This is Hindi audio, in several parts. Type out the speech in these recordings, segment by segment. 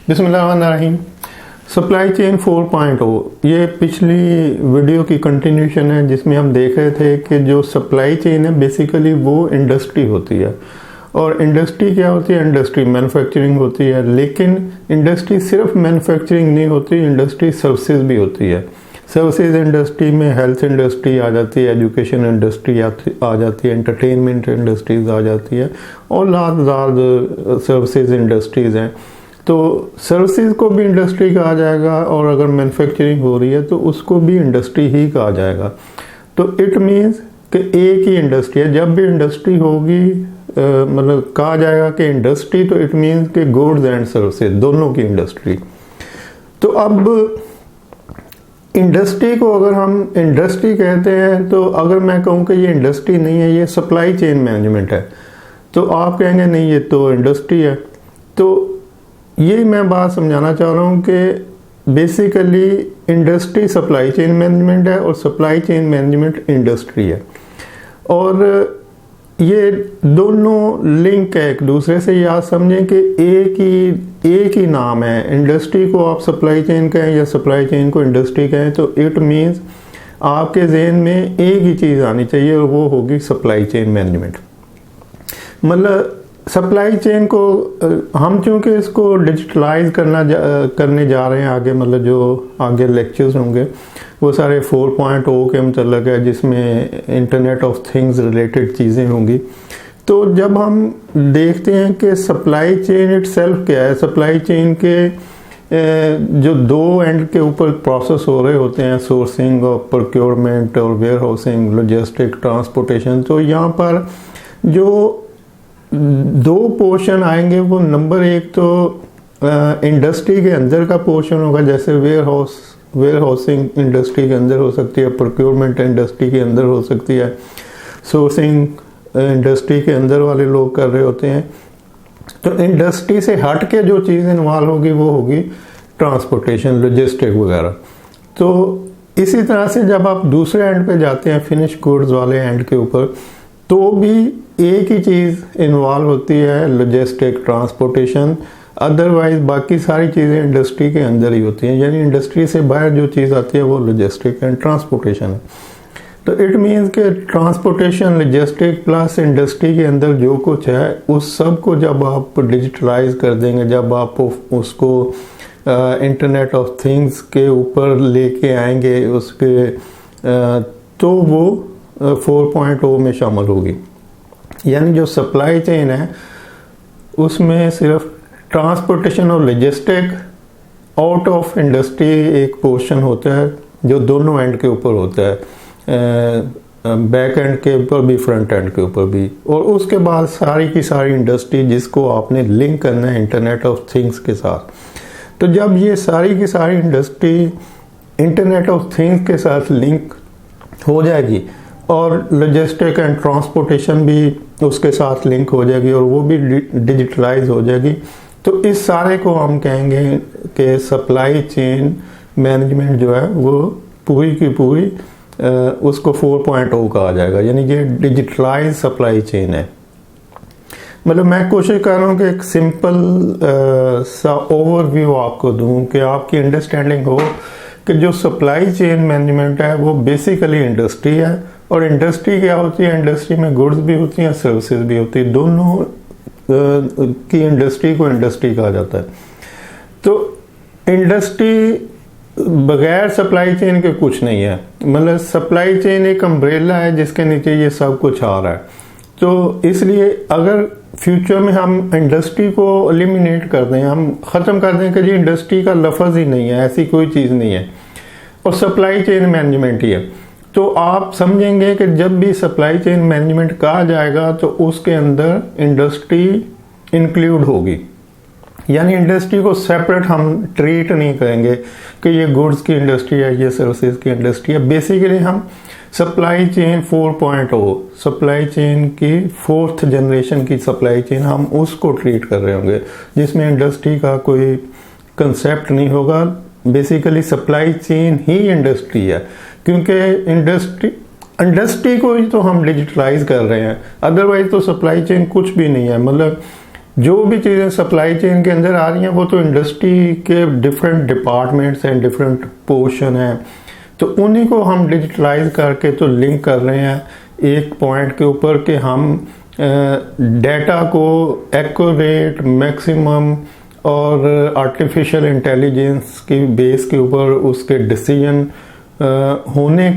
बिस्मिल्लाहिर्रहमानिर्रहीम। सप्लाई चेन 4.0 ये पिछली वीडियो की कंटिन्यूशन है जिसमें हम देख रहे थे कि जो सप्लाई चेन है बेसिकली वो इंडस्ट्री होती है। और इंडस्ट्री क्या होती है? इंडस्ट्री मैन्युफैक्चरिंग होती है, लेकिन इंडस्ट्री सिर्फ मैन्युफैक्चरिंग नहीं होती, इंडस्ट्री सर्विसेज भी होती है। सर्विसेज इंडस्ट्री में हेल्थ इंडस्ट्री आ जाती है, एजुकेशन इंडस्ट्री आ जाती है, एंटरटेनमेंट इंडस्ट्रीज आ जाती है और लाख सर्विसेज इंडस्ट्रीज़ हैं। तो सर्विसेज को भी इंडस्ट्री कहा जाएगा और अगर मैन्युफैक्चरिंग हो रही है तो उसको भी इंडस्ट्री ही कहा जाएगा। तो इट मीन्स कि एक ही इंडस्ट्री है। जब भी इंडस्ट्री होगी मतलब कहा जाएगा कि इंडस्ट्री, तो इट मीन्स कि गुड्स एंड सर्विसेज दोनों की इंडस्ट्री। तो अब इंडस्ट्री को अगर हम इंडस्ट्री कहते हैं तो अगर मैं कहूँ कि ये इंडस्ट्री नहीं है, ये सप्लाई चेन मैनेजमेंट है, तो आप कहेंगे नहीं ये तो इंडस्ट्री है। तो ये मैं बात समझाना चाह रहा हूँ कि basically industry supply chain management है और सप्लाई चेन मैनेजमेंट इंडस्ट्री है, और ये दोनों लिंक है एक दूसरे से। याद समझें कि एक ही नाम है। इंडस्ट्री को आप सप्लाई चेन कहें या सप्लाई चेन को इंडस्ट्री कहें तो इट मीन्स आपके जहन में एक ही चीज़ आनी चाहिए और वो होगी सप्लाई चेन मैनेजमेंट। मतलब सप्लाई चेन को हम चूँकि इसको डिजिटलाइज करने जा रहे हैं आगे, मतलब जो आगे लेक्चर्स होंगे वो सारे 4.0 के मतलब है, जिसमें इंटरनेट ऑफ थिंग्स रिलेटेड चीज़ें होंगी। तो जब हम देखते हैं कि सप्लाई चेन इटसेल्फ क्या है, सप्लाई चेन के जो दो एंड के ऊपर प्रोसेस हो रहे होते हैं, सोर्सिंग और प्रोक्योरमेंट और वेयर हाउसिंग, लॉजिस्टिक, ट्रांसपोर्टेशन। तो यहाँ पर जो दो पोर्शन आएंगे वो नंबर एक तो इंडस्ट्री के अंदर का पोर्शन होगा, जैसे वेयर हाउसिंग इंडस्ट्री के अंदर हो सकती है, प्रोक्योरमेंट इंडस्ट्री के अंदर हो सकती है, सोर्सिंग इंडस्ट्री के अंदर वाले लोग कर रहे होते हैं। तो इंडस्ट्री से हट के जो चीज़ इन्वॉल्व होगी वो होगी ट्रांसपोर्टेशन, लॉजिस्टिक वगैरह। तो इसी तरह से जब आप दूसरे एंड पे जाते हैं, फिनिश गुड्स वाले एंड के ऊपर, तो भी एक ही चीज़ इन्वॉल्व होती है, लॉजिस्टिक, ट्रांसपोर्टेशन। अदरवाइज बाकी सारी चीज़ें इंडस्ट्री के अंदर ही होती हैं, यानी इंडस्ट्री से बाहर जो चीज़ आती है वो लॉजिस्टिक एंड ट्रांसपोर्टेशन है। तो इट मीन्स कि ट्रांसपोर्टेशन, लॉजिस्टिक प्लस इंडस्ट्री के अंदर जो कुछ है उस सब को जब आप डिजिटलाइज कर देंगे, जब आप उसको इंटरनेट ऑफ थिंग्स के ऊपर लेके आएंगे उसके तो वो 4.0 में शामिल होगी। यानी जो सप्लाई चेन है उसमें सिर्फ ट्रांसपोर्टेशन और लॉजिस्टिक आउट ऑफ इंडस्ट्री एक पोर्शन होता है जो दोनों एंड के ऊपर होता है, बैक एंड के ऊपर भी, फ्रंट एंड के ऊपर भी। और उसके बाद सारी की सारी इंडस्ट्री जिसको आपने लिंक करना है इंटरनेट ऑफ थिंग्स के साथ। तो जब ये सारी की सारी इंडस्ट्री इंटरनेट ऑफ थिंग्स के साथ लिंक हो जाएगी और लॉजिस्टिक एंड ट्रांसपोर्टेशन भी उसके साथ लिंक हो जाएगी और वो भी डिजिटलाइज हो जाएगी, तो इस सारे को हम कहेंगे कि सप्लाई चेन मैनेजमेंट जो है वो पूरी की पूरी उसको 4.0 कहा जाएगा। यानी ये डिजिटलाइज सप्लाई चेन है। मतलब मैं कोशिश कर रहा हूँ कि एक सिंपल सा ओवरव्यू आपको दूँ कि आपकी अंडरस्टैंडिंग हो कि जो सप्लाई चेन मैनेजमेंट है वो बेसिकली इंडस्ट्री है। और इंडस्ट्री क्या होती है? इंडस्ट्री में गुड्स भी होती हैं, सर्विसेज भी होती है, दोनों की इंडस्ट्री को इंडस्ट्री कहा जाता है। तो इंडस्ट्री बगैर सप्लाई चेन के कुछ नहीं है। मतलब सप्लाई चेन एक अम्ब्रेला है जिसके नीचे ये सब कुछ आ रहा है। तो इसलिए अगर फ्यूचर में हम इंडस्ट्री को एलिमिनेट कर दें, हम ख़त्म कर दें कि जी इंडस्ट्री का लफ्ज़ ही नहीं है, ऐसी कोई चीज़ नहीं है और सप्लाई चेन मैनेजमेंट ही है, तो आप समझेंगे कि जब भी सप्लाई चेन मैनेजमेंट कहा जाएगा तो उसके अंदर इंडस्ट्री इंक्लूड होगी। यानी इंडस्ट्री को सेपरेट हम ट्रीट नहीं करेंगे कि ये गुड्स की इंडस्ट्री है, ये सर्विसेज की इंडस्ट्री है। बेसिकली हम सप्लाई चेन 4.0, सप्लाई चेन की 4th जनरेशन की सप्लाई चेन, हम उसको ट्रीट कर रहे होंगे जिसमें इंडस्ट्री का कोई कंसेप्ट नहीं होगा। बेसिकली सप्लाई चेन ही इंडस्ट्री है, क्योंकि इंडस्ट्री को ही तो हम डिजिटलाइज कर रहे हैं, अदरवाइज तो सप्लाई चेन कुछ भी नहीं है। मतलब जो भी चीज़ें सप्लाई चेन के अंदर आ रही हैं वो तो इंडस्ट्री के डिफरेंट डिपार्टमेंट्स हैं, डिफरेंट पोर्शन हैं, तो उन्हीं को हम डिजिटलाइज करके तो लिंक कर रहे हैं एक पॉइंट के ऊपर कि हम डेटा को एक्यूरेट, मैक्सिमम और आर्टिफिशियल इंटेलिजेंस की बेस के ऊपर उसके डिसीजन होने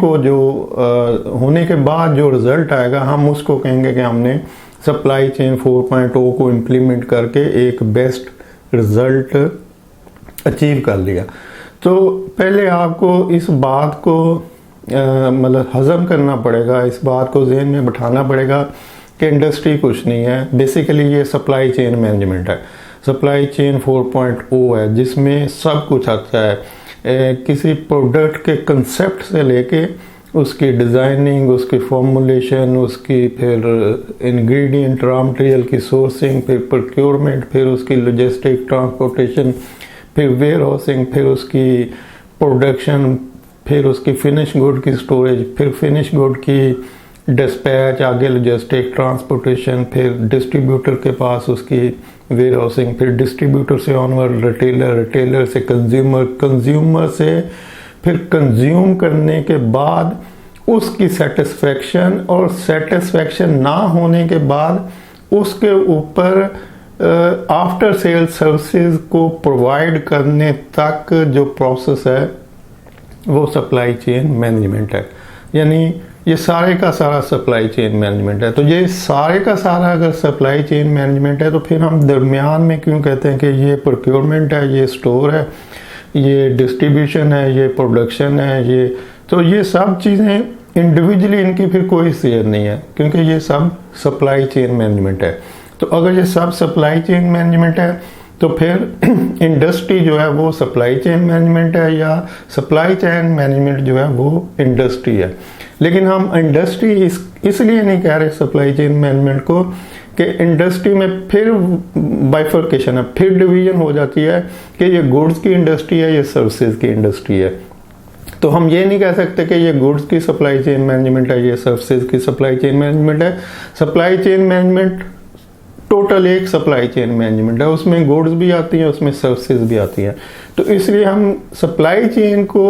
के बाद जो रिज़ल्ट आएगा हम उसको कहेंगे कि हमने सप्लाई चेन 4.0 को इम्प्लीमेंट करके एक बेस्ट रिज़ल्ट अचीव कर लिया। तो पहले आपको इस बात को मतलब हज़म करना पड़ेगा, इस बात को जहन में बिठाना पड़ेगा कि इंडस्ट्री कुछ नहीं है, बेसिकली ये सप्लाई चेन मैनेजमेंट है। सप्लाई चेन 4.0 है जिसमें सब कुछ आता है, किसी प्रोडक्ट के कंसेप्ट से लेके उसकी डिज़ाइनिंग, उसकी फॉर्मुलेशन, उसकी फिर इंग्रेडिएंट रॉ मटेरियल की सोर्सिंग, फिर प्रोक्योरमेंट, फिर उसकी लॉजिस्टिक ट्रांसपोर्टेशन, फिर वेयर हाउसिंग, फिर उसकी प्रोडक्शन, फिर उसकी फिनिश गुड की स्टोरेज, फिर फिनिश गुड की डिस्पैच, आगे लॉजिस्टिक ट्रांसपोर्टेशन, फिर डिस्ट्रीब्यूटर के पास उसकी वेयर हाउसिंग, फिर डिस्ट्रीब्यूटर से ऑनवर्ड रिटेलर, रिटेलर से कंज्यूमर, कंज्यूमर से फिर कंज्यूम करने के बाद उसकी सेटिस्फेक्शन, और सेटिस्फेक्शन ना होने के बाद उसके ऊपर आफ्टर सेल सर्विसेज को प्रोवाइड करने तक जो प्रोसेस है वो सप्लाई चेन मैनेजमेंट है। यानी ये सारे का सारा सप्लाई चेन मैनेजमेंट है। तो ये सारे का सारा अगर सप्लाई चेन मैनेजमेंट है तो फिर हम दरमियान में क्यों कहते हैं कि ये प्रोक्योरमेंट है, ये स्टोर है, ये डिस्ट्रीब्यूशन है, ये प्रोडक्शन है, तो ये सब चीज़ें इंडिविजुअली इनकी फिर कोई हैसियत नहीं है, क्योंकि ये सब सप्लाई चेन मैनेजमेंट है। तो अगर ये सब सप्लाई चेन मैनेजमेंट है तो फिर इंडस्ट्री जो है वो सप्लाई चेन मैनेजमेंट है, या सप्लाई चेन मैनेजमेंट जो है वो इंडस्ट्री है। लेकिन हम इंडस्ट्री इसलिए नहीं कह रहे सप्लाई चेन मैनेजमेंट को कि इंडस्ट्री में फिर बाइफर्केशन है, फिर डिवीजन हो जाती है कि ये गुड्स की इंडस्ट्री है, ये सर्विसेज की इंडस्ट्री है। तो हम ये नहीं कह सकते कि ये गुड्स की सप्लाई चेन मैनेजमेंट है, ये सर्विसेज की सप्लाई चेन मैनेजमेंट है। सप्लाई चेन मैनेजमेंट टोटल एक सप्लाई चेन मैनेजमेंट है, उसमें गुड्स भी आती हैं, उसमें सर्विसेज भी आती हैं। तो इसलिए हम सप्लाई चेन को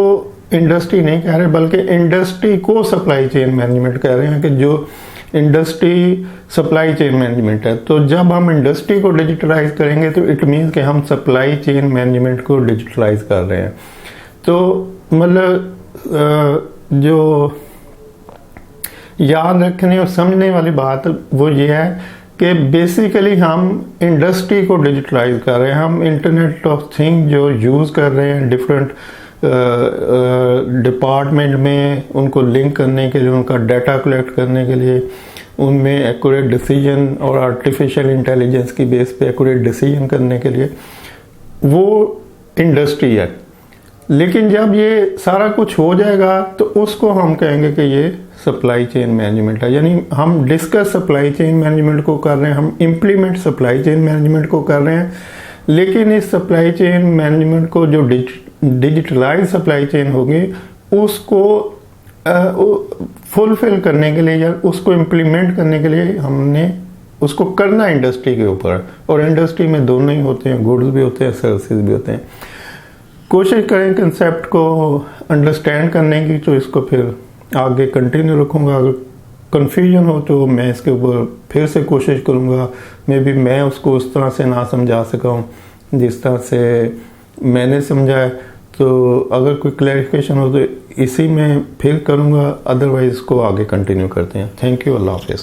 इंडस्ट्री नहीं कह रहे, बल्कि इंडस्ट्री को सप्लाई चेन मैनेजमेंट कह रहे हैं कि जो इंडस्ट्री सप्लाई चेन मैनेजमेंट है। तो जब हम इंडस्ट्री को डिजिटलाइज करेंगे तो इट मीन्स कि हम सप्लाई चेन मैनेजमेंट को डिजिटलाइज कर रहे हैं। तो मतलब जो याद रखने और समझने वाली बात वो ये है कि बेसिकली हम इंडस्ट्री को डिजिटलाइज कर रहे हैं। हम इंटरनेट ऑफ थिंग जो यूज़ कर रहे हैं डिफरेंट डिपार्टमेंट में, उनको लिंक करने के लिए, उनका डाटा कलेक्ट करने के लिए, उनमें एक्यूरेट डिसीजन और आर्टिफिशियल इंटेलिजेंस की बेस पे एक्यूरेट डिसीजन करने के लिए, वो इंडस्ट्री है। लेकिन जब ये सारा कुछ हो जाएगा तो उसको हम कहेंगे कि ये सप्लाई चेन मैनेजमेंट है। यानी हम डिस्कस सप्लाई चेन मैनेजमेंट को कर रहे हैं, हम इम्प्लीमेंट सप्लाई चेन मैनेजमेंट को कर रहे हैं। लेकिन इस सप्लाई चेन मैनेजमेंट को जो डिजिटलाइज सप्लाई चेन होगी उसको फुलफिल करने के लिए या उसको इम्प्लीमेंट करने के लिए हमने उसको करना इंडस्ट्री के ऊपर, और इंडस्ट्री में दोनों ही होते हैं, गुड्स भी होते हैं, सर्विसेज भी होते हैं। कोशिश करें कंसेप्ट को अंडरस्टैंड करने की, तो इसको फिर आगे कंटिन्यू रखूँगा। अगर कन्फ्यूजन हो तो मैं इसके ऊपर फिर से कोशिश करूँगा। मे बी मैं उसको उस तरह से ना समझा सका हूँ जिस तरह से मैंने समझा है। तो अगर कोई क्लैरिफिकेशन हो तो इसी में फिर करूँगा, अदरवाइज़ को आगे कंटिन्यू करते हैं। थैंक यू, अल्लाह हाफ़िज़।